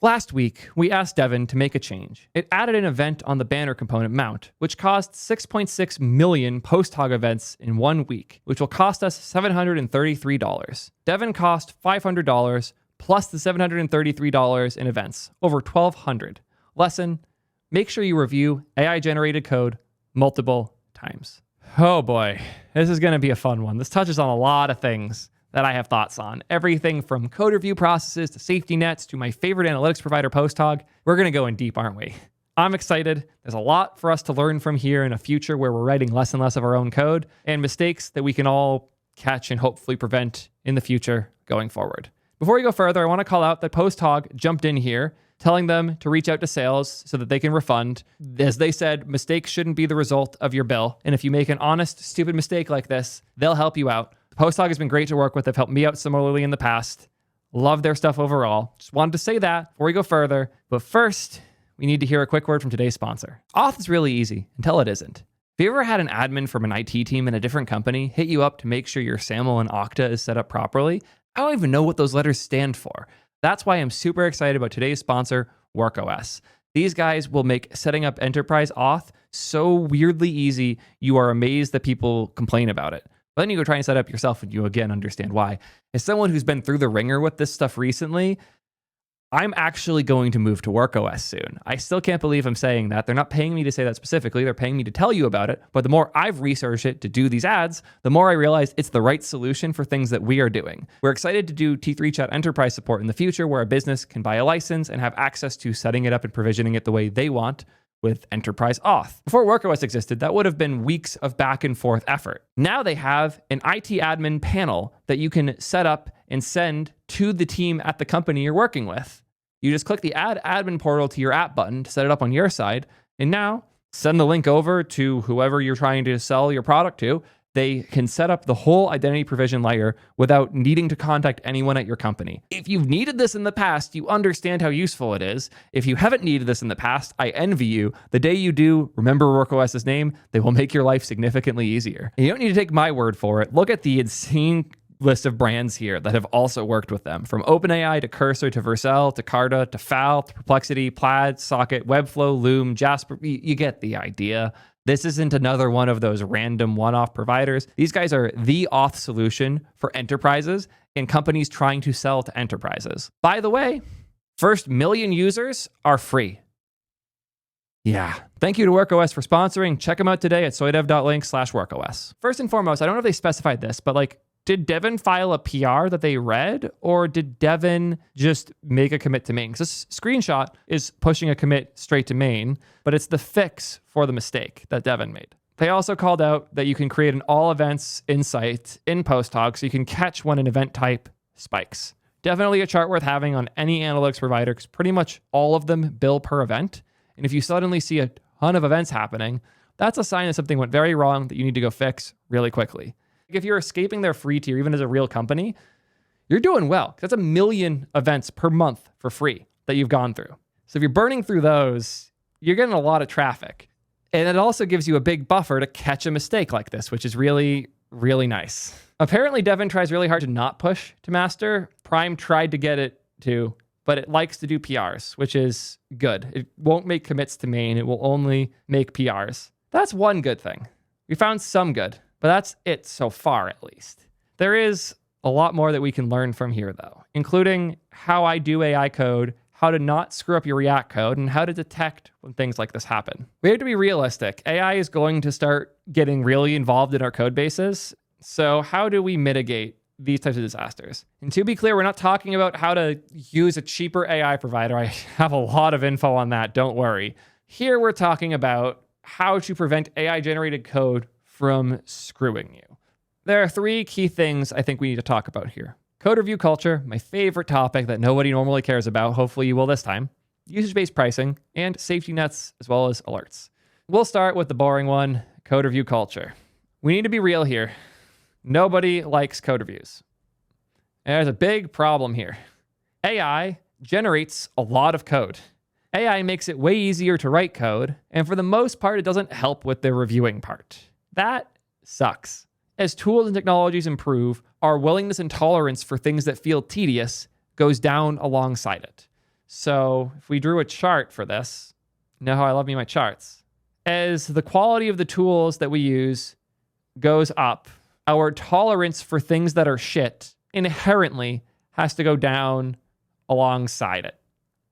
Last week, we asked Devin to make a change. It added an event on the banner component mount, which caused 6.6 million post-hog events in 1 week, which will cost us $733. Devin cost $500 plus the $733 in events, over $1,200. Lesson: make sure you review AI-generated code multiple times. Oh boy, this is going to be a fun one. This touches on a lot of things that I have thoughts on. Everything from code review processes to safety nets to my favorite analytics provider, PostHog. We're going to go in deep, aren't we? I'm excited. There's a lot for us to learn from here in a future where we're writing less and less of our own code and mistakes that we can all catch and hopefully prevent in the future going forward. Before we go further, I want to call out that PostHog jumped in here, telling them to reach out to sales so that they can refund. As they said, mistakes shouldn't be the result of your bill. And if you make an honest, stupid mistake like this, they'll help you out. PostHog has been great to work with. They've helped me out similarly in the past. Love their stuff overall. Just wanted to say that before we go further. But first, we need to hear a quick word from today's sponsor. Auth is really easy until it isn't. Have you ever had an admin from an IT team in a different company hit you up to make sure your SAML and Okta is set up properly? I don't even know what those letters stand for. That's why I'm super excited about today's sponsor, WorkOS. These guys will make setting up enterprise auth so weirdly easy, you are amazed that people complain about it. But then you go try and set up yourself and you again understand why. As someone who's been through the ringer with this stuff recently, I'm actually going to move to WorkOS soon. I still can't believe I'm saying that. They're not paying me to say that specifically. They're paying me to tell you about it. But the more I've researched it to do these ads, the more I realize it's the right solution for things that we are doing. We're excited to do T3 Chat Enterprise support in the future where a business can buy a license and have access to setting it up and provisioning it the way they want with enterprise auth. Before WorkOS existed, that would have been weeks of back and forth effort. Now they have an IT admin panel that you can set up and send to the team at the company you're working with. You just click the Add Admin Portal to your app button to set it up on your side, and now send the link over to whoever you're trying to sell your product to. They can set up the whole identity provision layer without needing to contact anyone at your company. If you've needed this in the past, you understand how useful it is. If you haven't needed this in the past, I envy you. The day you do, remember WorkOS's name. They will make your life significantly easier. And you don't need to take my word for it. Look at the insane list of brands here that have also worked with them. From OpenAI to Cursor to Vercel to Carta to FAL to Perplexity, Plaid, Socket, Webflow, Loom, Jasper. You get the idea. This isn't another one of those random one-off providers. These guys are the auth solution for enterprises and companies trying to sell to enterprises. By the way, first million users are free. Yeah. Thank you to WorkOS for sponsoring. Check them out today at soydev.link/WorkOS. First and foremost, I don't know if they specified this, but did Devin file a PR that they read, or did Devin just make a commit to main? Because this screenshot is pushing a commit straight to main, but it's the fix for the mistake that Devin made. They also called out that you can create an all events insight in PostHog so you can catch when an event type spikes. Definitely a chart worth having on any analytics provider because pretty much all of them bill per event. And if you suddenly see a ton of events happening, that's a sign that something went very wrong that you need to go fix really quickly. If you're escaping their free tier, even as a real company, you're doing well. That's 1 million events per month for free that you've gone through. So if you're burning through those, you're getting a lot of traffic. And it also gives you a big buffer to catch a mistake like this, which is really, really nice. Apparently, Devin tries really hard to not push to master. Prime tried to get it to, but it likes to do PRs, which is good. It won't make commits to main. It will only make PRs. That's one good thing. We found some good. But that's it so far, at least. There is a lot more that we can learn from here, though, including how I do AI code, how to not screw up your React code, and how to detect when things like this happen. We have to be realistic. AI is going to start getting really involved in our code bases. So how do we mitigate these types of disasters? And to be clear, we're not talking about how to use a cheaper AI provider. I have a lot of info on that, don't worry. Here we're talking about how to prevent AI-generated code from screwing you. There are 3 key things I think we need to talk about here. Code review culture, my favorite topic that nobody normally cares about. Hopefully you will this time. Usage-based pricing, and safety nets, as well as alerts. We'll start with the boring one, code review culture. We need to be real here. Nobody likes code reviews. And there's a big problem here. AI generates a lot of code. AI makes it way easier to write code, and for the most part, it doesn't help with the reviewing part. That sucks. As tools and technologies improve, our willingness and tolerance for things that feel tedious goes down alongside it. So if we drew a chart for this, you know how I love me my charts. As the quality of the tools that we use goes up, our tolerance for things that are shit inherently has to go down alongside it.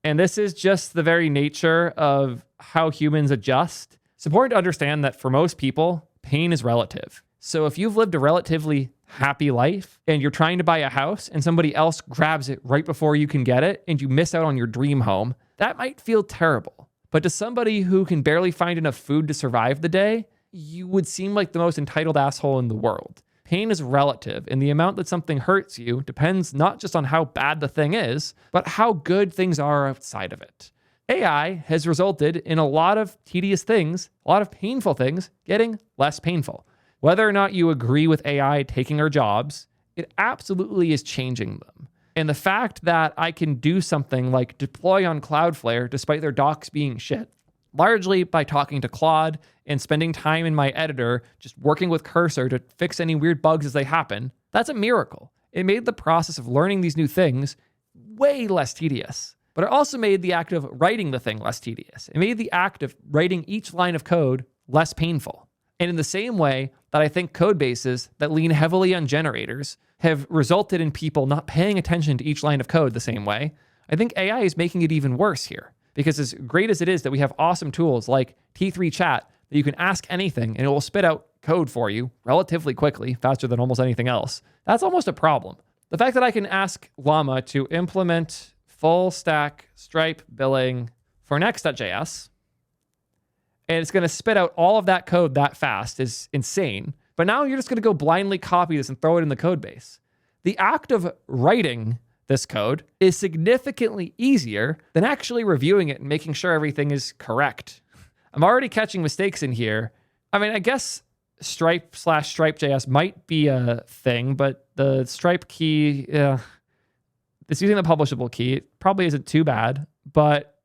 And this is just the very nature of how humans adjust. It's important to understand that for most people, pain is relative. So if you've lived a relatively happy life and you're trying to buy a house and somebody else grabs it right before you can get it and you miss out on your dream home, that might feel terrible. But to somebody who can barely find enough food to survive the day, you would seem like the most entitled asshole in the world. Pain is relative, and the amount that something hurts you depends not just on how bad the thing is, but how good things are outside of it. AI has resulted in a lot of tedious things, a lot of painful things, getting less painful. Whether or not you agree with AI taking our jobs, it absolutely is changing them. And the fact that I can do something like deploy on Cloudflare despite their docs being shit, largely by talking to Claude and spending time in my editor, just working with Cursor to fix any weird bugs as they happen, that's a miracle. It made the process of learning these new things way less tedious. But it also made the act of writing the thing less tedious. It made the act of writing each line of code less painful. And in the same way that I think code bases that lean heavily on generators have resulted in people not paying attention to each line of code the same way, I think AI is making it even worse here. Because as great as it is that we have awesome tools like T3 Chat that you can ask anything and it will spit out code for you relatively quickly, faster than almost anything else, that's almost a problem. The fact that I can ask Llama to implement full stack Stripe billing for Next.js, and it's going to spit out all of that code that fast is insane. But now you're just going to go blindly copy this and throw it in the code base. The act of writing this code is significantly easier than actually reviewing it and making sure everything is correct. I'm already catching mistakes in here. I mean, I guess Stripe/Stripe.js might be a thing, but the Stripe key, it's using the publishable key. It probably isn't too bad, but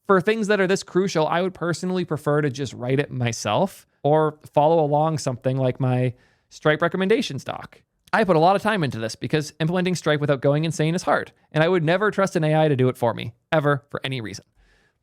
for things that are this crucial, I would personally prefer to just write it myself or follow along something like my Stripe recommendations doc. I put a lot of time into this because implementing Stripe without going insane is hard, and I would never trust an AI to do it for me, ever, for any reason.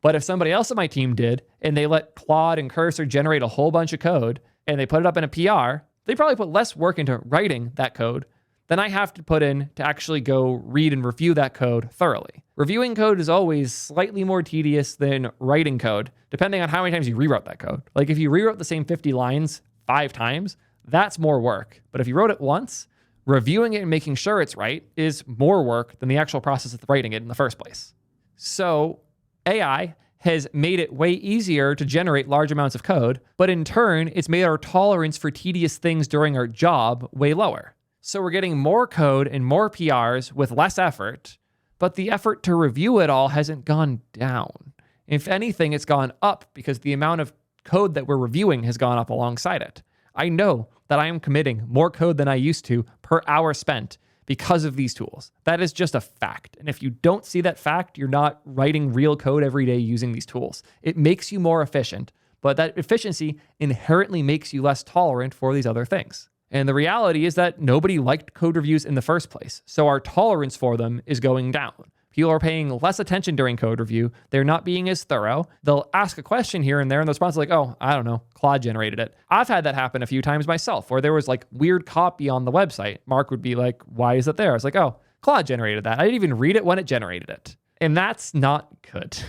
But if somebody else on my team did, and they let Claude and Cursor generate a whole bunch of code, and they put it up in a PR, they probably put less work into writing that code than I have to put in to actually go read and review that code thoroughly. Reviewing code is always slightly more tedious than writing code, depending on how many times you rewrote that code. Like if you rewrote the same 50 lines 5 times, that's more work. But if you wrote it once, reviewing it and making sure it's right is more work than the actual process of writing it in the first place. So AI has made it way easier to generate large amounts of code, but in turn, it's made our tolerance for tedious things during our job way lower. So we're getting more code and more PRs with less effort, but the effort to review it all hasn't gone down. If anything, it's gone up because the amount of code that we're reviewing has gone up alongside it. I know that I am committing more code than I used to per hour spent because of these tools. That is just a fact. And if you don't see that fact, you're not writing real code every day using these tools. It makes you more efficient, but that efficiency inherently makes you less tolerant for these other things. And the reality is that nobody liked code reviews in the first place, so our tolerance for them is going down. People are paying less attention during code review. They're not being as thorough. They'll ask a question here and there, and the response is like, oh, I don't know, Claude generated it. I've had that happen a few times myself, where there was like weird copy on the website. Mark would be like, why is it there? I was like, oh, Claude generated that. I didn't even read it when it generated it. And that's not good.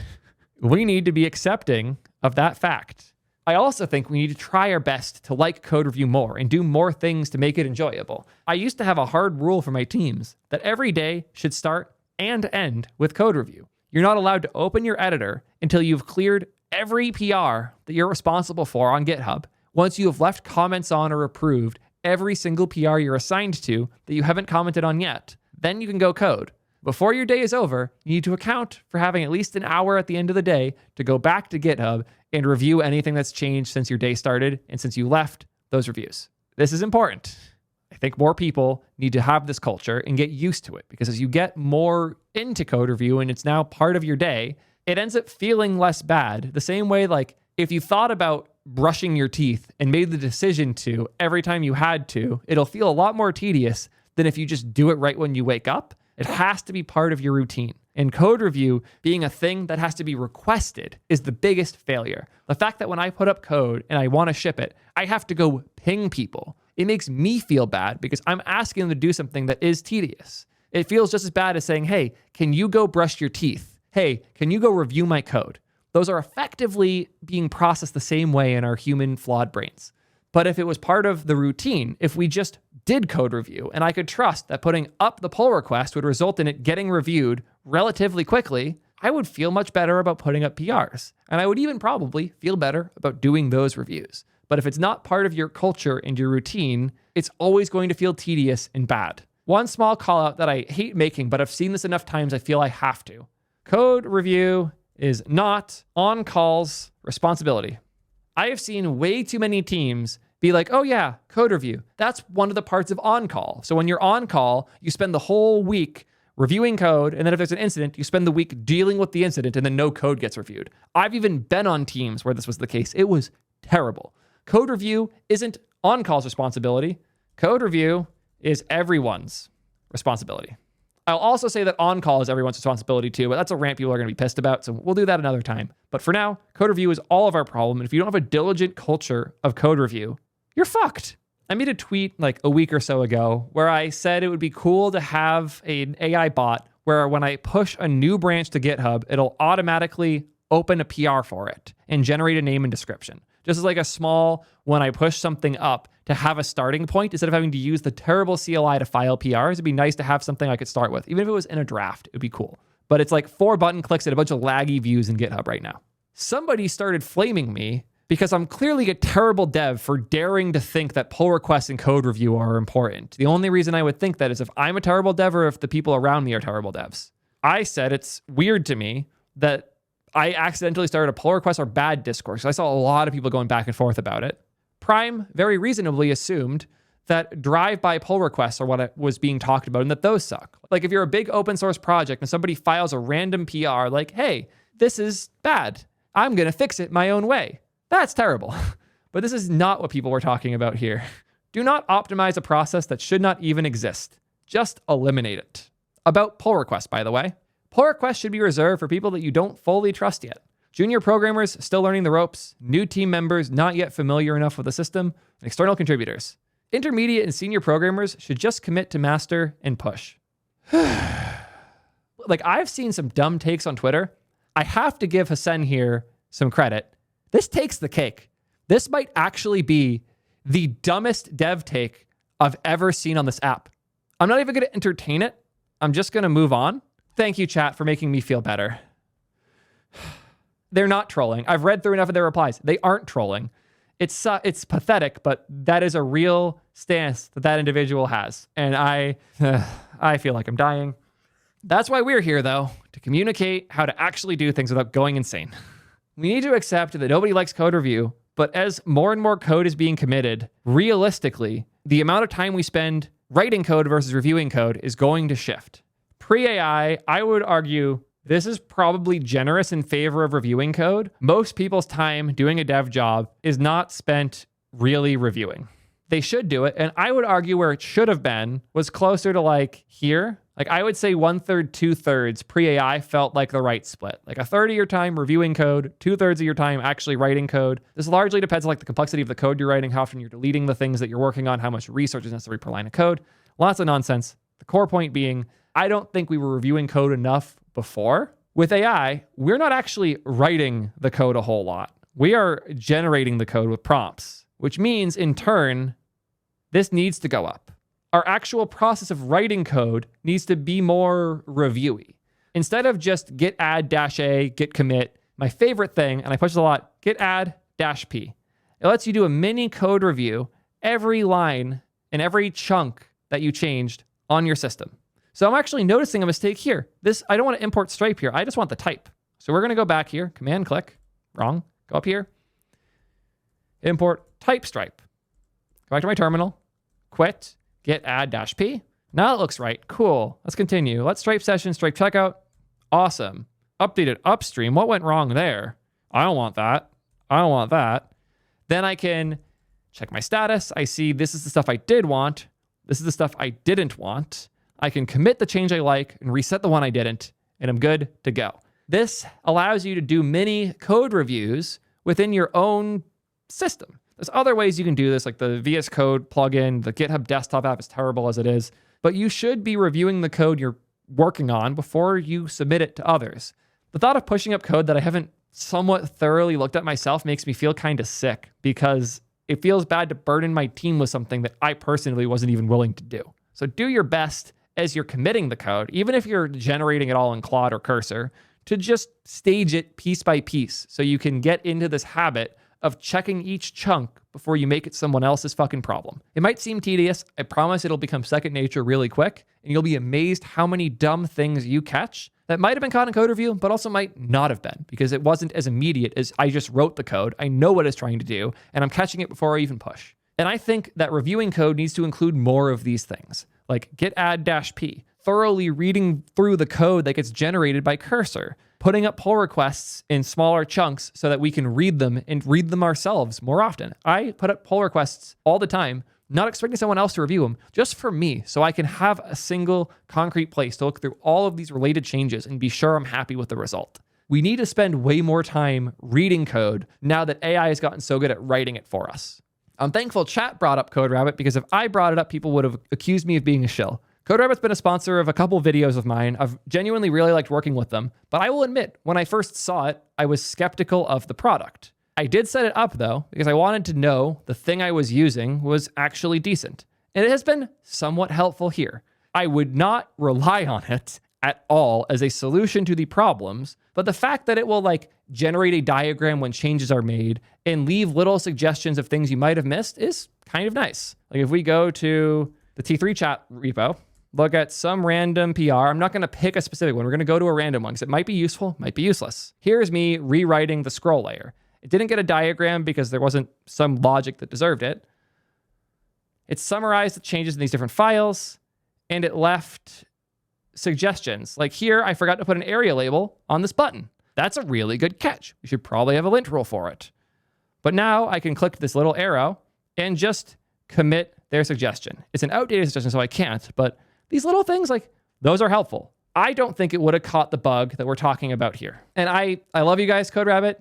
We need to be accepting of that fact. I also think we need to try our best to like code review more and do more things to make it enjoyable. I used to have a hard rule for my teams that every day should start and end with code review. You're not allowed to open your editor until you've cleared every PR that you're responsible for on GitHub. Once you have left comments on or approved every single PR you're assigned to that you haven't commented on yet, then you can go code. Before your day is over, you need to account for having at least an hour at the end of the day to go back to GitHub and review anything that's changed since your day started and since you left those reviews. This is important. I think more people need to have this culture and get used to it, because as you get more into code review and it's now part of your day, it ends up feeling less bad. The same way, like if you thought about brushing your teeth and made the decision to every time you had to, it'll feel a lot more tedious than if you just do it right when you wake up. It has to be part of your routine. And code review being a thing that has to be requested is the biggest failure. The fact that when I put up code and I want to ship it, I have to go ping people. It makes me feel bad because I'm asking them to do something that is tedious. It feels just as bad as saying, hey, can you go brush your teeth? Hey, can you go review my code? Those are effectively being processed the same way in our human flawed brains. But if it was part of the routine, if we just did code review and I could trust that putting up the pull request would result in it getting reviewed relatively quickly, I would feel much better about putting up PRs. And I would even probably feel better about doing those reviews. But if it's not part of your culture and your routine, it's always going to feel tedious and bad. One small call out that I hate making, but I've seen this enough times I feel I have to. Code review is not on-call's responsibility. I have seen way too many teams be like, oh yeah, code review. That's one of the parts of on-call. So when you're on call, you spend the whole week reviewing code, and then if there's an incident, you spend the week dealing with the incident, and then no code gets reviewed. I've even been on teams where this was the case. It was terrible. Code review isn't on-call's responsibility. Code review is everyone's responsibility. I'll also say that on-call is everyone's responsibility too, but that's a rant people are going to be pissed about, so we'll do that another time. But for now, code review is all of our problem, and if you don't have a diligent culture of code review, you're fucked. I made a tweet like a week or so ago where I said it would be cool to have an AI bot where when I push a new branch to GitHub, it'll automatically open a PR for it and generate a name and description. Just as like a small, when I push something up to have a starting point, instead of having to use the terrible CLI to file PRs, it'd be nice to have something I could start with. Even if it was in a draft, it'd be cool. But it's like 4 button clicks and a bunch of laggy views in GitHub right now. Somebody started flaming me because I'm clearly a terrible dev for daring to think that pull requests and code review are important. The only reason I would think that is if I'm a terrible dev or if the people around me are terrible devs. I said it's weird to me that I accidentally started a pull request or bad discourse. I saw a lot of people going back and forth about it. Prime very reasonably assumed that drive-by pull requests are what was being talked about and that those suck. Like if you're a big open source project and somebody files a random PR like, hey, this is bad. I'm going to fix it my own way. That's terrible. But this is not what people were talking about here. Do not optimize a process that should not even exist. Just eliminate it. About pull requests, by the way. Pull requests should be reserved for people that you don't fully trust yet. Junior programmers still learning the ropes, new team members not yet familiar enough with the system, and external contributors. Intermediate and senior programmers should just commit to master and push. Like I've seen some dumb takes on Twitter. I have to give Hassan here some credit. This takes the cake. This might actually be the dumbest dev take I've ever seen on this app. I'm not even going to entertain it. I'm just going to move on. Thank you, chat, for making me feel better. They're not trolling. I've read through enough of their replies. They aren't trolling. It's pathetic, but that is a real stance that individual has. And I feel like I'm dying. That's why we're here, though, to communicate how to actually do things without going insane. We need to accept that nobody likes code review, but as more and more code is being committed, realistically, the amount of time we spend writing code versus reviewing code is going to shift. Pre-AI, I would argue this is probably generous in favor of reviewing code. Most people's time doing a dev job is not spent really reviewing. They should do it, and I would argue where it should have been was closer to like here. Like I would say 1/3, 2/3 pre-AI felt like the right split. Like 1/3 of your time reviewing code, 2/3 of your time actually writing code. This largely depends on like the complexity of the code you're writing, how often you're deleting the things that you're working on, how much research is necessary per line of code. Lots of nonsense. The core point being, I don't think we were reviewing code enough before. With AI, we're not actually writing the code a whole lot. We are generating the code with prompts, which means in turn, this needs to go up. Our actual process of writing code needs to be more reviewy. Instead of just git add -a, git commit, my favorite thing, and I push this a lot, git add -p. It lets you do a mini code review every line and every chunk that you changed on your system. So I'm actually noticing a mistake here. I don't want to import Stripe here. I just want the type. So we're going to go back here, command click, wrong, go up here, import type Stripe. Go back to my terminal, quit, git add -p. Now it looks right. Cool. Let's continue. Let's Stripe session, Stripe checkout. Awesome. Updated upstream. What went wrong there? I don't want that. I don't want that. Then I can check my status. I see this is the stuff I did want. This is the stuff I didn't want. I can commit the change I like and reset the one I didn't. and I'm good to go. This allows you to do mini code reviews within your own system. There's other ways you can do this, like the VS Code plugin. The GitHub desktop app is terrible as it is, but you should be reviewing the code you're working on before you submit it to others. The thought of pushing up code that I haven't somewhat thoroughly looked at myself makes me feel kind of sick, because it feels bad to burden my team with something that I personally wasn't even willing to do. So do your best as you're committing the code, even if you're generating it all in Claude or Cursor, to just stage it piece by piece so you can get into this habit of checking each chunk before you make it someone else's fucking problem. It might seem tedious. I promise it'll become second nature really quick, and you'll be amazed how many dumb things you catch that might have been caught in code review, but also might not have been, because it wasn't as immediate as I just wrote the code. I know what it's trying to do, and I'm catching it before I even push. And I think that reviewing code needs to include more of these things, like git add-p, thoroughly reading through the code that gets generated by Cursor, putting up pull requests in smaller chunks so that we can read them and read them ourselves more often. I put up pull requests all the time, not expecting someone else to review them, just for me, so I can have a single concrete place to look through all of these related changes and be sure I'm happy with the result. We need to spend way more time reading code now that AI has gotten so good at writing it for us. I'm thankful chat brought up CodeRabbit, because if I brought it up, people would have accused me of being a shill. CodeRabbit's been a sponsor of a couple videos of mine. I've genuinely really liked working with them, but I will admit, when I first saw it, I was skeptical of the product. I did set it up though, because I wanted to know the thing I was using was actually decent. And it has been somewhat helpful here. I would not rely on it at all as a solution to the problems, but the fact that it will generate a diagram when changes are made and leave little suggestions of things you might have missed is kind of nice. Like if we go to the T3 chat repo, look at some random PR. I'm not going to pick a specific one. We're going to go to a random one because it might be useful, might be useless. Here's me rewriting the scroll layer. It didn't get a diagram because there wasn't some logic that deserved it. It summarized the changes in these different files, and it left suggestions. Like here, I forgot to put an area label on this button. That's a really good catch. We should probably have a lint rule for it. But now I can click this little arrow and just commit their suggestion. It's an outdated suggestion, so I can't, but these little things, those are helpful. I don't think it would have caught the bug that we're talking about here. And I love you guys, CodeRabbit.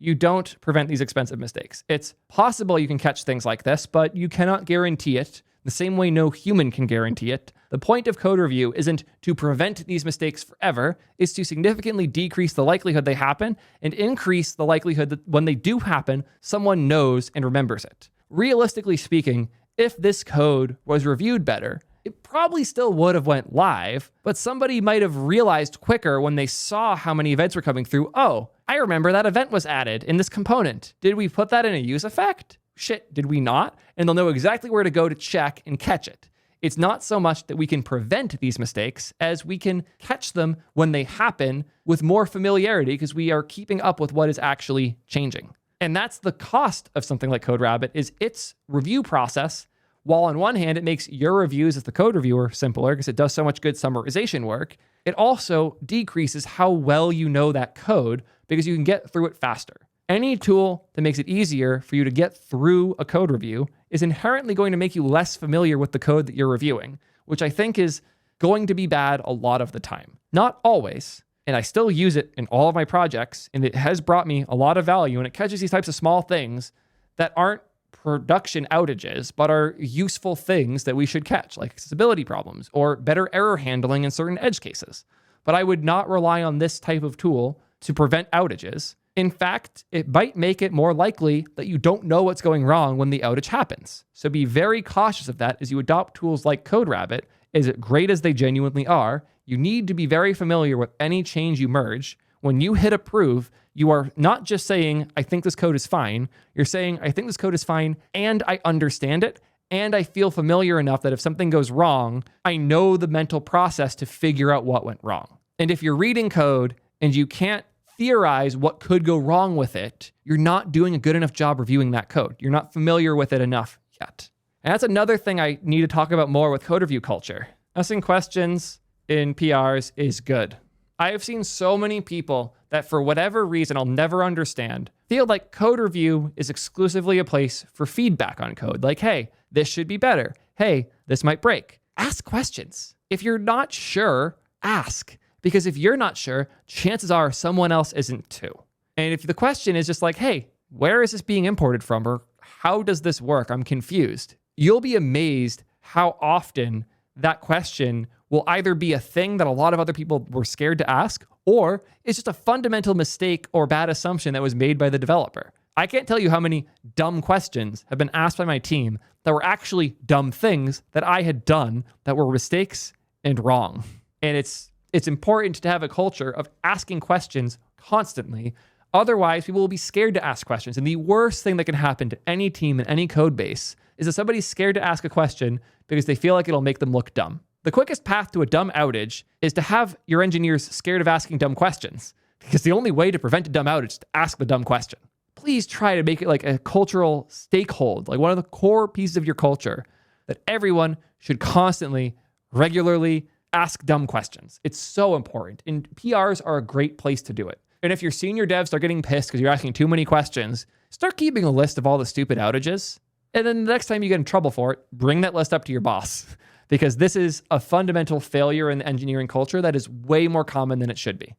You don't prevent these expensive mistakes. It's possible you can catch things like this, but you cannot guarantee it the same way no human can guarantee it. The point of code review isn't to prevent these mistakes forever, it's to significantly decrease the likelihood they happen and increase the likelihood that when they do happen, someone knows and remembers it. Realistically speaking, if this code was reviewed better, it probably still would have went live, but somebody might have realized quicker when they saw how many events were coming through. Oh, I remember that event was added in this component. Did we put that in a use effect? Shit, did we not? And they'll know exactly where to go to check and catch it. It's not so much that we can prevent these mistakes as we can catch them when they happen with more familiarity because we are keeping up with what is actually changing. And that's the cost of something like CodeRabbit, is its review process. While on one hand, it makes your reviews as the code reviewer simpler because it does so much good summarization work, it also decreases how well you know that code because you can get through it faster. Any tool that makes it easier for you to get through a code review is inherently going to make you less familiar with the code that you're reviewing, which I think is going to be bad a lot of the time. Not always, and I still use it in all of my projects, and it has brought me a lot of value, and it catches these types of small things that aren't production outages, but are useful things that we should catch, like accessibility problems or better error handling in certain edge cases. But I would not rely on this type of tool to prevent outages. In fact, it might make it more likely that you don't know what's going wrong when the outage happens. So be very cautious of that as you adopt tools like CodeRabbit. As great as they genuinely are, you need to be very familiar with any change you merge. When you hit approve, you are not just saying, I think this code is fine. You're saying, I think this code is fine, and I understand it, and I feel familiar enough that if something goes wrong, I know the mental process to figure out what went wrong. And if you're reading code and you can't theorize what could go wrong with it, you're not doing a good enough job reviewing that code. You're not familiar with it enough yet. And that's another thing I need to talk about more with code review culture. Asking questions in PRs is good. I have seen so many people that for whatever reason I'll never understand feel like code review is exclusively a place for feedback on code. Like, hey, this should be better. Hey, this might break. Ask questions. If you're not sure, ask. Because if you're not sure, chances are someone else isn't too. And if the question is just like, hey, where is this being imported from? Or how does this work? I'm confused. You'll be amazed how often that question will either be a thing that a lot of other people were scared to ask, or it's just a fundamental mistake or bad assumption that was made by the developer. I can't tell you how many dumb questions have been asked by my team that were actually dumb things that I had done that were mistakes and wrong. And it's important to have a culture of asking questions constantly. Otherwise, people will be scared to ask questions. And the worst thing that can happen to any team in any code base is that somebody's scared to ask a question because they feel like it'll make them look dumb. The quickest path to a dumb outage is to have your engineers scared of asking dumb questions, because the only way to prevent a dumb outage is to ask the dumb question. Please try to make it like a cultural stakehold, like one of the core pieces of your culture, that everyone should constantly, regularly ask dumb questions. It's so important. And PRs are a great place to do it. And if your senior devs start getting pissed because you're asking too many questions, start keeping a list of all the stupid outages. And then the next time you get in trouble for it, bring that list up to your boss. Because this is a fundamental failure in the engineering culture that is way more common than it should be.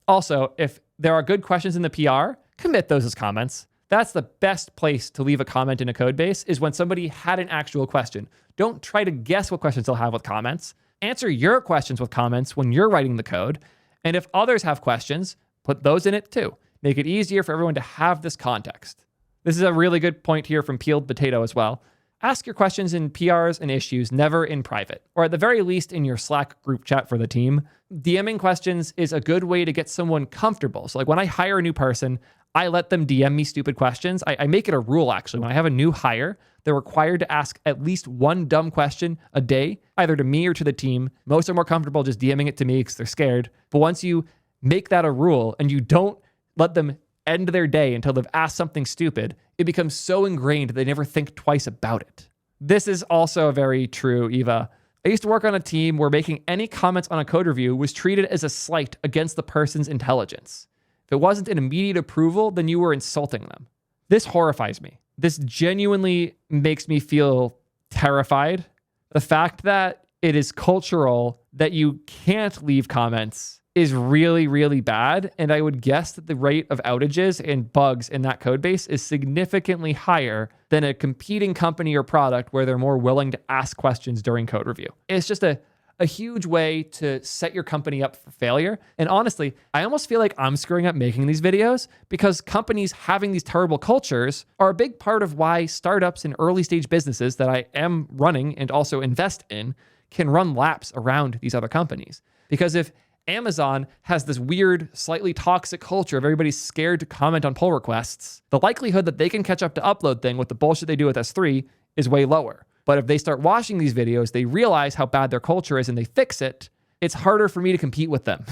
Also, if there are good questions in the PR, commit those as comments. That's the best place to leave a comment in a code base, is when somebody had an actual question. Don't try to guess what questions they'll have with comments. Answer your questions with comments when you're writing the code. And if others have questions, put those in it too. Make it easier for everyone to have this context. This is a really good point here from Peeled Potato as well. Ask your questions in PRs and issues, never in private, or at the very least in your Slack group chat for the team. DMing questions is a good way to get someone comfortable. So like when I hire a new person, I let them DM me stupid questions. I make it a rule, actually. When I have a new hire, they're required to ask at least one dumb question a day, either to me or to the team. Most are more comfortable just DMing it to me because they're scared. But once you make that a rule and you don't let them end their day until they've asked something stupid, it becomes so ingrained they never think twice about it. This is also very true, Eva. I used to work on a team where making any comments on a code review was treated as a slight against the person's intelligence. If it wasn't an immediate approval, then you were insulting them. This horrifies me. This genuinely makes me feel terrified. The fact that it is cultural that you can't leave comments is really, really bad. And I would guess that the rate of outages and bugs in that code base is significantly higher than a competing company or product where they're more willing to ask questions during code review. It's just a huge way to set your company up for failure. And honestly, I almost feel like I'm screwing up making these videos because companies having these terrible cultures are a big part of why startups and early stage businesses that I am running and also invest in can run laps around these other companies. Because if Amazon has this weird, slightly toxic culture of everybody's scared to comment on pull requests, the likelihood that they can catch up to upload thing with the bullshit they do with S3 is way lower. But if they start watching these videos, they realize how bad their culture is and they fix it, it's harder for me to compete with them.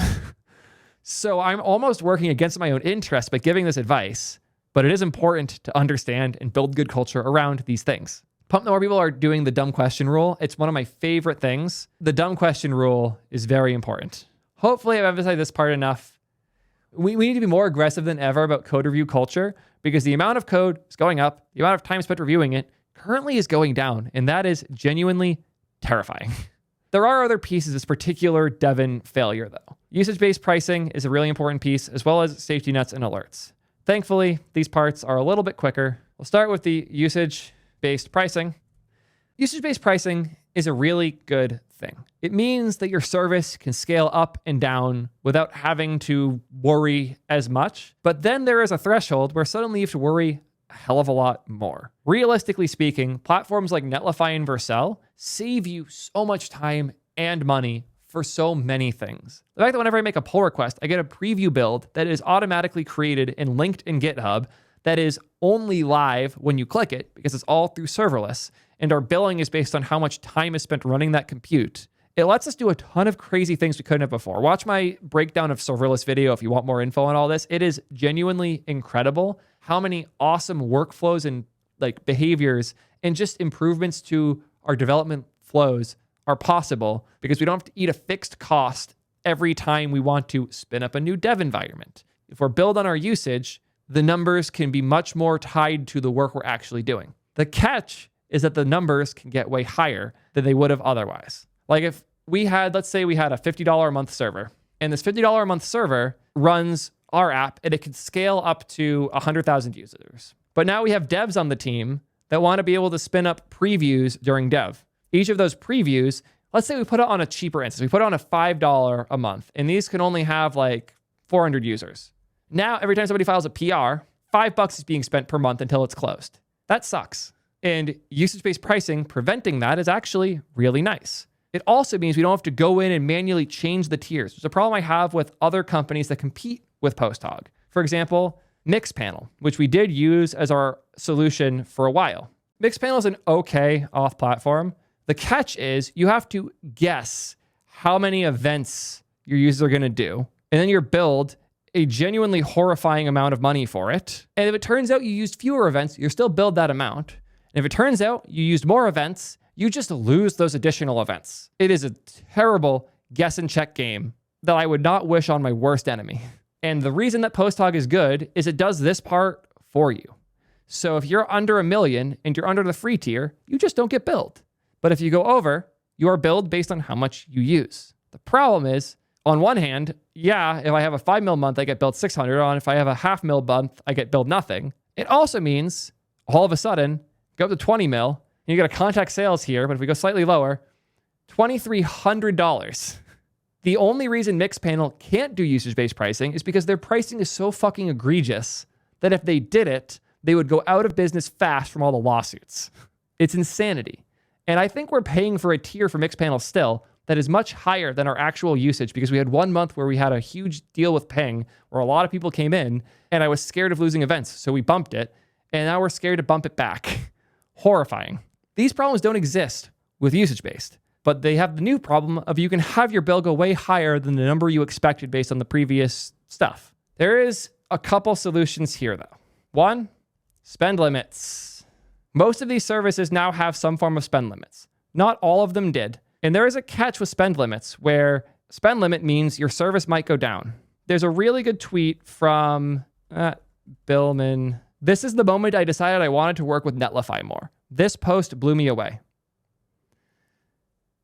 So I'm almost working against my own interest by giving this advice, but it is important to understand and build good culture around these things. Pump the more people are doing the dumb question rule. It's one of my favorite things. The dumb question rule is very important. Hopefully I've emphasized this part enough. We need to be more aggressive than ever about code review culture because the amount of code is going up, the amount of time spent reviewing it currently is going down, and that is genuinely terrifying. There are other pieces of this particular Devon failure, though. Usage-based pricing is a really important piece, as well as safety nets and alerts. Thankfully, these parts are a little bit quicker. We'll start with the usage-based pricing. Usage-based pricing is a really good thing. It means that your service can scale up and down without having to worry as much. But then there is a threshold where suddenly you have to worry a hell of a lot more. Realistically speaking, platforms like Netlify and Vercel save you so much time and money for so many things. The fact that whenever I make a pull request, I get a preview build that is automatically created and linked in GitHub that is only live when you click it because it's all through serverless, and our billing is based on how much time is spent running that compute. It lets us do a ton of crazy things we couldn't have before. Watch my breakdown of serverless video if you want more info on all this. It is genuinely incredible how many awesome workflows and like behaviors and just improvements to our development flows are possible because we don't have to eat a fixed cost every time we want to spin up a new dev environment. If we're built on our usage, the numbers can be much more tied to the work we're actually doing. The catch is that the numbers can get way higher than they would have otherwise. Like if we had, let's say we had a $50 a month server And this $50 a month server runs our app, and it can scale up to 100,000 users. But now we have devs on the team that want to be able to spin up previews during dev. Each of those previews, let's say we put it on a cheaper instance. We put it on a $5 a month, and these can only have like 400 users. Now, every time somebody files a PR, $5 is being spent per month until it's closed. That sucks. And usage-based pricing, preventing that, is actually really nice. It also means we don't have to go in and manually change the tiers. It's a problem I have with other companies that compete with PostHog. For example, Mixpanel, which we did use as our solution for a while. Mixpanel is an okay auth platform. The catch is you have to guess how many events your users are going to do, and then you build a genuinely horrifying amount of money for it. And if it turns out you used fewer events, you still build that amount. And if it turns out you used more events, you just lose those additional events. It is a terrible guess and check game that I would not wish on my worst enemy. And the reason that PostHog is good is it does this part for you. So if you're under 1 million and you're under the free tier, you just don't get billed. But if you go over, you are billed based on how much you use. The problem is, on one hand, yeah, if I have a 5 mil month, I get billed 600. On if I have a half mil month, I get billed nothing. It also means all of a sudden, go up to 20 mil, and you get a contact sales here, but if we go slightly lower, $2,300. The only reason Mixpanel can't do usage-based pricing is because their pricing is so fucking egregious that if they did it, they would go out of business fast from all the lawsuits. It's insanity. And I think we're paying for a tier for Mixpanel still that is much higher than our actual usage, because we had 1 month where we had a huge deal with Ping where a lot of people came in, and I was scared of losing events, so we bumped it, and now we're scared to bump it back. Horrifying. These problems don't exist with usage-based, but they have the new problem of you can have your bill go way higher than the number you expected based on the previous stuff. There is a couple solutions here, though. One, spend limits. Most of these services now have some form of spend limits. Not all of them did. And there is a catch with spend limits where spend limit means your service might go down. There's a really good tweet from Billman. This is the moment I decided I wanted to work with Netlify more. This post blew me away.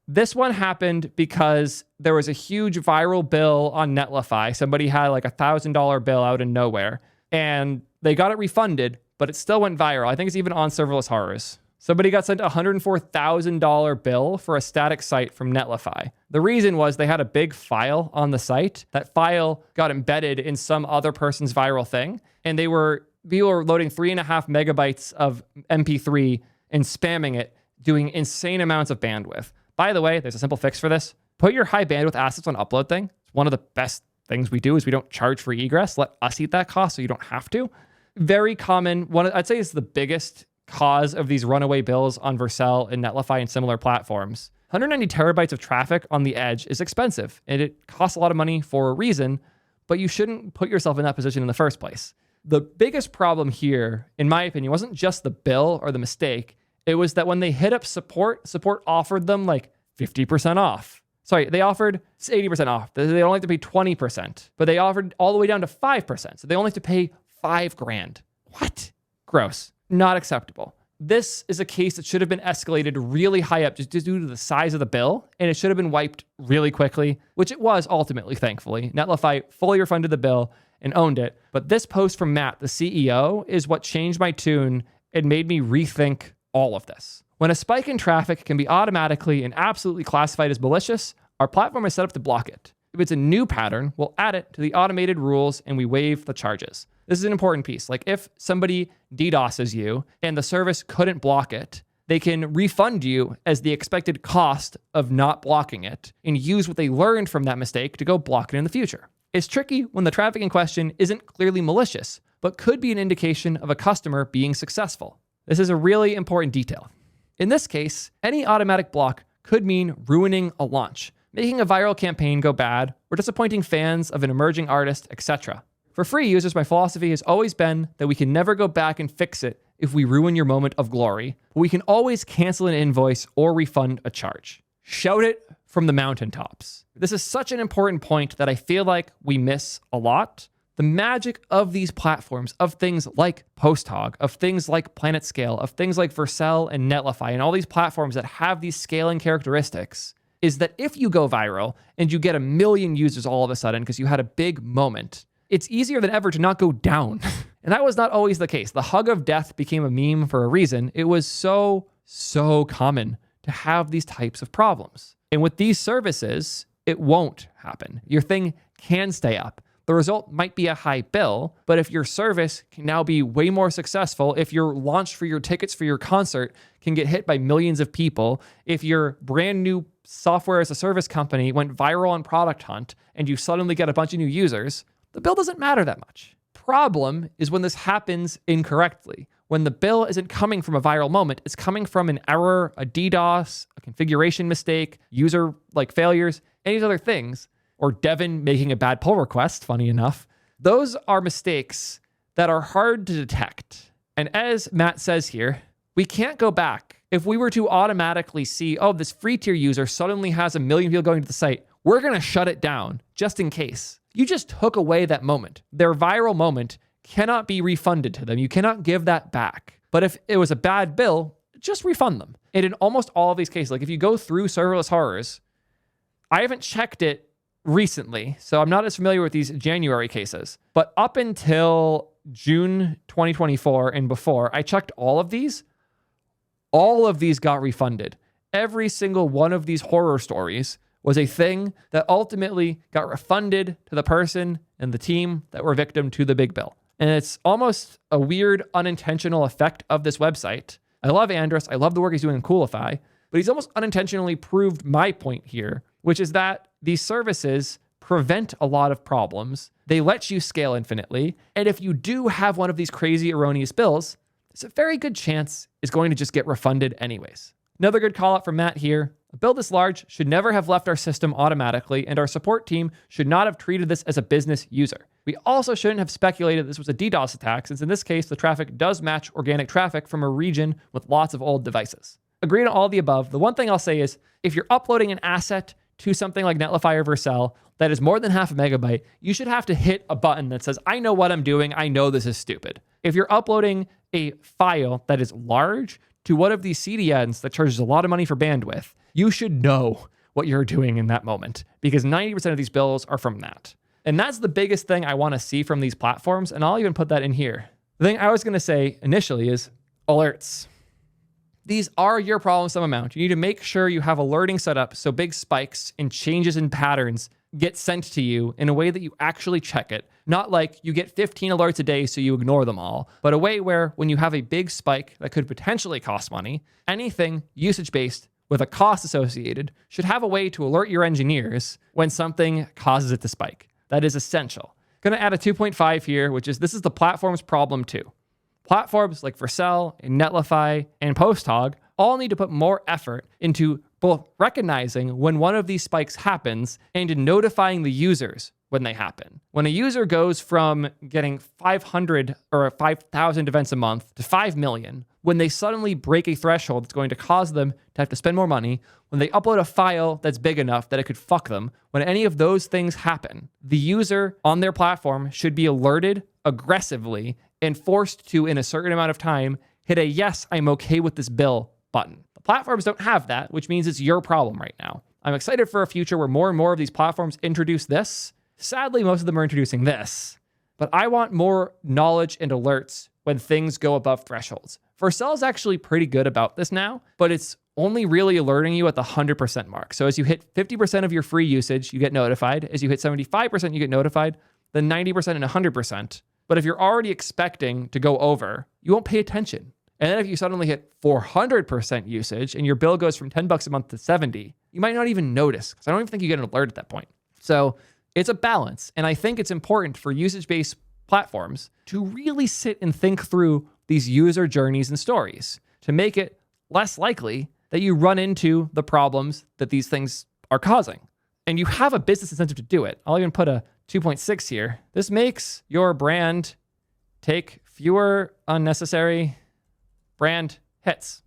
This one happened because there was a huge viral bill on Netlify. Somebody had like $1,000 bill out of nowhere, and they got it refunded, but it still went viral. I think it's even on Serverless Horrors. Somebody got sent a $104,000 bill for a static site from Netlify. The reason was they had a big file on the site. That file got embedded in some other person's viral thing, and people were loading 3.5 megabytes of MP3 and spamming it, doing insane amounts of bandwidth. By the way, there's a simple fix for this. Put your high bandwidth assets on upload thing. It's one of the best things we do is we don't charge for egress. Let us eat that cost so you don't have to. Very common. I'd say it's the biggest cause of these runaway bills on Vercel and Netlify and similar platforms. 190 terabytes of traffic on the edge is expensive, and it costs a lot of money for a reason, but you shouldn't put yourself in that position in the first place. The biggest problem here, in my opinion, wasn't just the bill or the mistake. It was that when they hit up support offered them like 50% off. Sorry, they offered 80% off. They only have to pay 20%, but they offered all the way down to 5%. So they only have to pay $5,000. What? Gross. Not acceptable. This is a case that should have been escalated really high up just due to the size of the bill, and it should have been wiped really quickly, which it was ultimately, thankfully. Netlify fully refunded the bill and owned it. But this post from Matt, the CEO, is what changed my tune and made me rethink all of this. When a spike in traffic can be automatically and absolutely classified as malicious, our platform is set up to block it. If it's a new pattern, we'll add it to the automated rules and we waive the charges. This is an important piece. Like if somebody DDoSes you and the service couldn't block it, they can refund you as the expected cost of not blocking it and use what they learned from that mistake to go block it in the future. It's tricky when the traffic in question isn't clearly malicious, but could be an indication of a customer being successful. This is a really important detail. In this case, any automatic block could mean ruining a launch, making a viral campaign go bad, or disappointing fans of an emerging artist, etc. For free users, my philosophy has always been that we can never go back and fix it if we ruin your moment of glory, but we can always cancel an invoice or refund a charge. Shout it from the mountaintops. This is such an important point that I feel like we miss a lot. The magic of these platforms, of things like PostHog, of things like PlanetScale, of things like Vercel and Netlify, and all these platforms that have these scaling characteristics, is that if you go viral and you get 1 million users all of a sudden because you had a big moment, it's easier than ever to not go down. And that was not always the case. The hug of death became a meme for a reason. It was so common to have these types of problems. And with these services, it won't happen. Your thing can stay up. The result might be a high bill, but if your service can now be way more successful, if your launch for your tickets for your concert can get hit by millions of people, if your brand new software as a service company went viral on Product Hunt and you suddenly get a bunch of new users, the bill doesn't matter that much. Problem is when this happens incorrectly. When the bill isn't coming from a viral moment, it's coming from an error, a DDoS, a configuration mistake, user failures, any other things, or Devin making a bad pull request, funny enough. Those are mistakes that are hard to detect. And as Matt says here, we can't go back. If we were to automatically see, oh, this free tier user suddenly has 1 million people going to the site, we're going to shut it down just in case. You just took away that moment. Their viral moment cannot be refunded to them. You cannot give that back. But if it was a bad bill, just refund them. And in almost all of these cases, if you go through serverless horrors, I haven't checked it recently, so I'm not as familiar with these January cases. But up until June 2024 and before, I checked all of these. All of these got refunded. Every single one of these horror stories was a thing that ultimately got refunded to the person and the team that were victim to the big bill. And it's almost a weird unintentional effect of this website. I love Andrus. I love the work he's doing in Coolify, but he's almost unintentionally proved my point here, which is that these services prevent a lot of problems. They let you scale infinitely. And if you do have one of these crazy erroneous bills, there's a very good chance it's going to just get refunded anyways. Another good call out from Matt here. A bill this large should never have left our system automatically, and our support team should not have treated this as a business user. We also shouldn't have speculated this was a DDoS attack, since in this case, the traffic does match organic traffic from a region with lots of old devices. Agree on all the above. The one thing I'll say is, if you're uploading an asset to something like Netlify or Vercel that is more than half a megabyte, you should have to hit a button that says, I know what I'm doing. I know this is stupid. If you're uploading a file that is large to one of these CDNs that charges a lot of money for bandwidth, you should know what you're doing in that moment, because 90% of these bills are from that. And that's the biggest thing I want to see from these platforms, and I'll even put that in here. The thing I was going to say initially is alerts. These are your problem some amount. You need to make sure you have alerting set up so big spikes and changes in patterns get sent to you in a way that you actually check it. Not like you get 15 alerts a day so you ignore them all, but a way where when you have a big spike that could potentially cost money, anything usage-based with a cost associated should have a way to alert your engineers when something causes it to spike. That is essential. Going to add a 2.5 here, which is this is the platform's problem too. Platforms like Vercel and Netlify and PostHog all need to put more effort into both recognizing when one of these spikes happens and in notifying the users when they happen. When a user goes from getting 500 or 5,000 events a month to 5 million, when they suddenly break a threshold that's going to cause them to have to spend more money, when they upload a file that's big enough that it could fuck them, when any of those things happen, the user on their platform should be alerted aggressively and forced to, in a certain amount of time, hit a yes, I'm okay with this bill button. The platforms don't have that, which means it's your problem right now. I'm excited for a future where more and more of these platforms introduce this. Sadly, most of them are introducing this, but I want more knowledge and alerts when things go above thresholds. Vercel is actually pretty good about this now, but it's only really alerting you at the 100% mark. So as you hit 50% of your free usage, you get notified. As you hit 75%, you get notified, then 90% and 100%. But if you're already expecting to go over, you won't pay attention. And then if you suddenly hit 400% usage and your bill goes from $10 a month to 70, you might not even notice, because I don't even think you get an alert at that point. So it's a balance. And I think it's important for usage-based platforms to really sit and think through these user journeys and stories to make it less likely that you run into the problems that these things are causing. And you have a business incentive to do it. I'll even put a 2.6 here. This makes your brand take fewer unnecessary brand hits.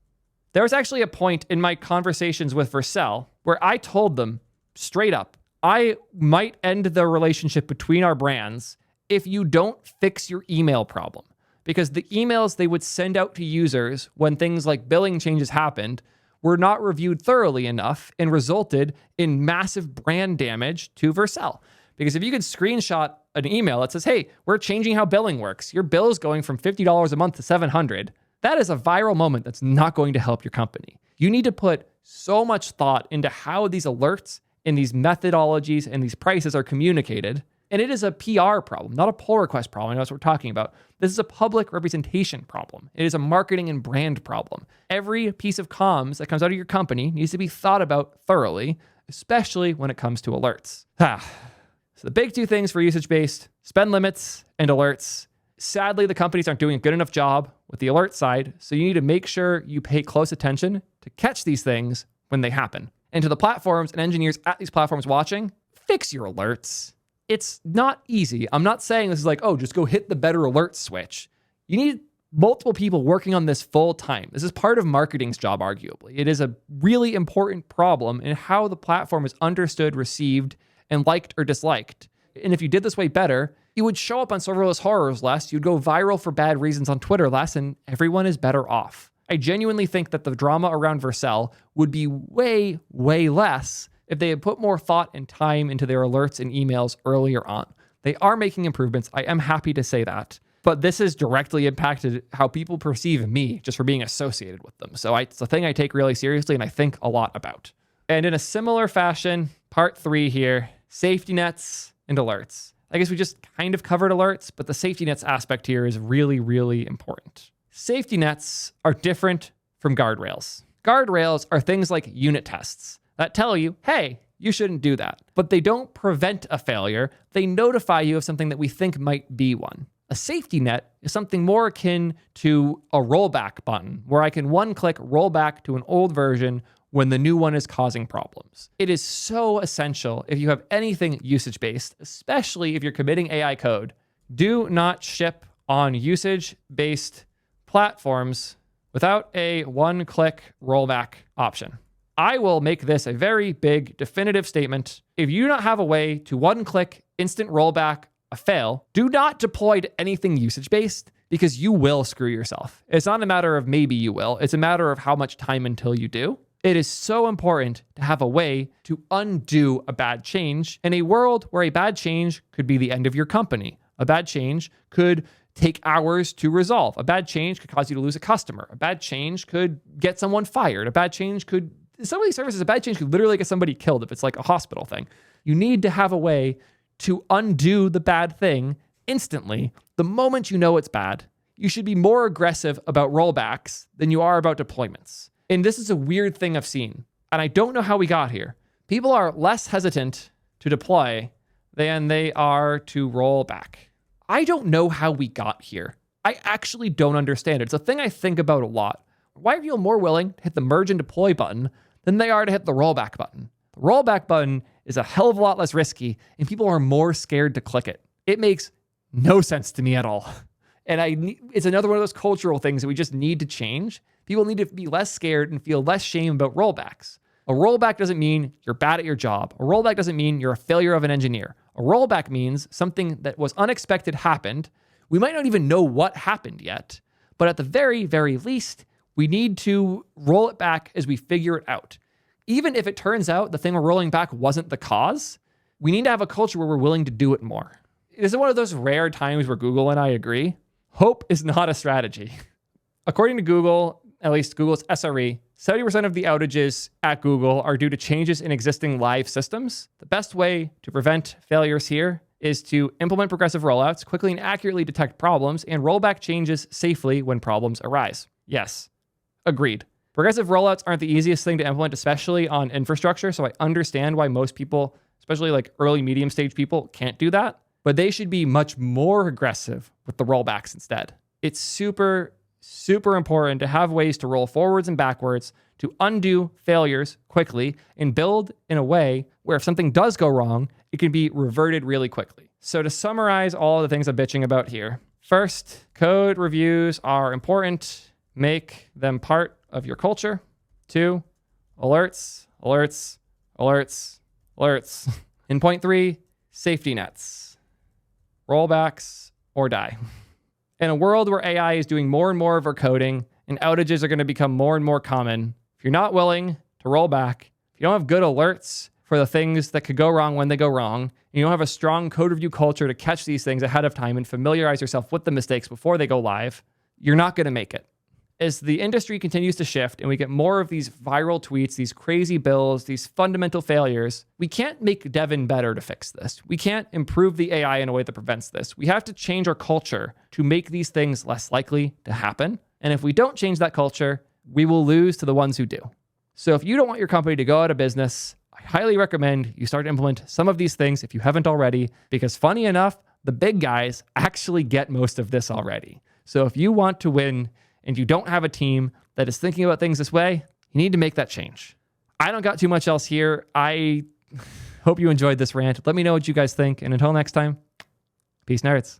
There was actually a point in my conversations with Vercel where I told them straight up, I might end the relationship between our brands if you don't fix your email problem. Because the emails they would send out to users when things like billing changes happened were not reviewed thoroughly enough and resulted in massive brand damage to Vercel. Because if you could screenshot an email that says, hey, we're changing how billing works, your bill is going from $50 a month to $700, that is a viral moment that's not going to help your company. You need to put so much thought into how these alerts and these methodologies and these prices are communicated. And it is a PR problem, not a pull request problem. I know that's what we're talking about. This is a public representation problem. It is a marketing and brand problem. Every piece of comms that comes out of your company needs to be thought about thoroughly, especially when it comes to alerts. So the big two things for usage-based, spend limits and alerts. Sadly, the companies aren't doing a good enough job with the alert side, so you need to make sure you pay close attention to catch these things when they happen. And to the platforms and engineers at these platforms watching, fix your alerts. It's not easy. I'm not saying this is like, oh, just go hit the better alert switch. You need multiple people working on this full time. This is part of marketing's job, arguably. It is a really important problem in how the platform is understood, received, and liked or disliked. And if you did this way better, you would show up on serverless horrors less, you'd go viral for bad reasons on Twitter less, and everyone is better off. I genuinely think that the drama around Vercel would be way, way less if they had put more thought and time into their alerts and emails earlier on. They are making improvements. I am happy to say that. But this has directly impacted how people perceive me just for being associated with them. So it's a thing I take really seriously and I think a lot about. And in a similar fashion, part 3 here, safety nets and alerts. I guess we just kind of covered alerts, but the safety nets aspect here is really, really important. Safety nets are different from guardrails. Guardrails are things like unit tests that tell you, hey, you shouldn't do that. But they don't prevent a failure. They notify you of something that we think might be one. A safety net is something more akin to a rollback button, where I can one-click roll back to an old version when the new one is causing problems. It is so essential if you have anything usage-based, especially if you're committing AI code. Do not ship on usage-based platforms without a one-click rollback option. I will make this a very big definitive statement. If you do not have a way to one-click instant rollback a fail, do not deploy to anything usage-based because you will screw yourself. It's not a matter of maybe you will. It's a matter of how much time until you do. It is so important to have a way to undo a bad change in a world where a bad change could be the end of your company. A bad change could take hours to resolve. A bad change could cause you to lose a customer. A bad change could get someone fired. A bad change could, some of these services, a bad change could literally get somebody killed if it's like a hospital thing. You need to have a way to undo the bad thing instantly the moment you know it's bad. You should be more aggressive about rollbacks than you are about deployments. And this is a weird thing I've seen, and I don't know how we got here. People are less hesitant to deploy than they are to roll back. I don't know how we got here. I actually don't understand it. It's a thing I think about a lot. Why are people more willing to hit the merge and deploy button than they are to hit the rollback button? The rollback button is a hell of a lot less risky, and people are more scared to click it. It makes no sense to me at all. And it's another one of those cultural things that we just need to change. People need to be less scared and feel less shame about rollbacks. A rollback doesn't mean you're bad at your job. A rollback doesn't mean you're a failure of an engineer. A rollback means something that was unexpected happened. We might not even know what happened yet, but at the very, very least, we need to roll it back as we figure it out. Even if it turns out the thing we're rolling back wasn't the cause, we need to have a culture where we're willing to do it more. This is one of those rare times where Google and I agree. Hope is not a strategy. According to Google, at least Google's SRE, 70% of the outages at Google are due to changes in existing live systems. The best way to prevent failures here is to implement progressive rollouts, quickly and accurately detect problems, and roll back changes safely when problems arise. Yes, agreed. Progressive rollouts aren't the easiest thing to implement, especially on infrastructure, so I understand why most people, especially like early medium stage people, can't do that, but they should be much more aggressive with the rollbacks instead. It's super important to have ways to roll forwards and backwards to undo failures quickly and build in a way where if something does go wrong, it can be reverted really quickly. So to summarize all the things I'm bitching about here, first, code reviews are important. Make them part of your culture. 2, alerts. In point 3, safety nets. Rollbacks or die. In a world where AI is doing more and more of our coding and outages are going to become more and more common, if you're not willing to roll back, if you don't have good alerts for the things that could go wrong when they go wrong, and you don't have a strong code review culture to catch these things ahead of time and familiarize yourself with the mistakes before they go live, you're not going to make it. As the industry continues to shift and we get more of these viral tweets, these crazy bills, these fundamental failures, we can't make Devin better to fix this. We can't improve the AI in a way that prevents this. We have to change our culture to make these things less likely to happen. And if we don't change that culture, we will lose to the ones who do. So if you don't want your company to go out of business, I highly recommend you start to implement some of these things if you haven't already, because funny enough, the big guys actually get most of this already. So if you want to win and you don't have a team that is thinking about things this way, you need to make that change. I don't got too much else here. I hope you enjoyed this rant. Let me know what you guys think. And until next time, peace, nerds.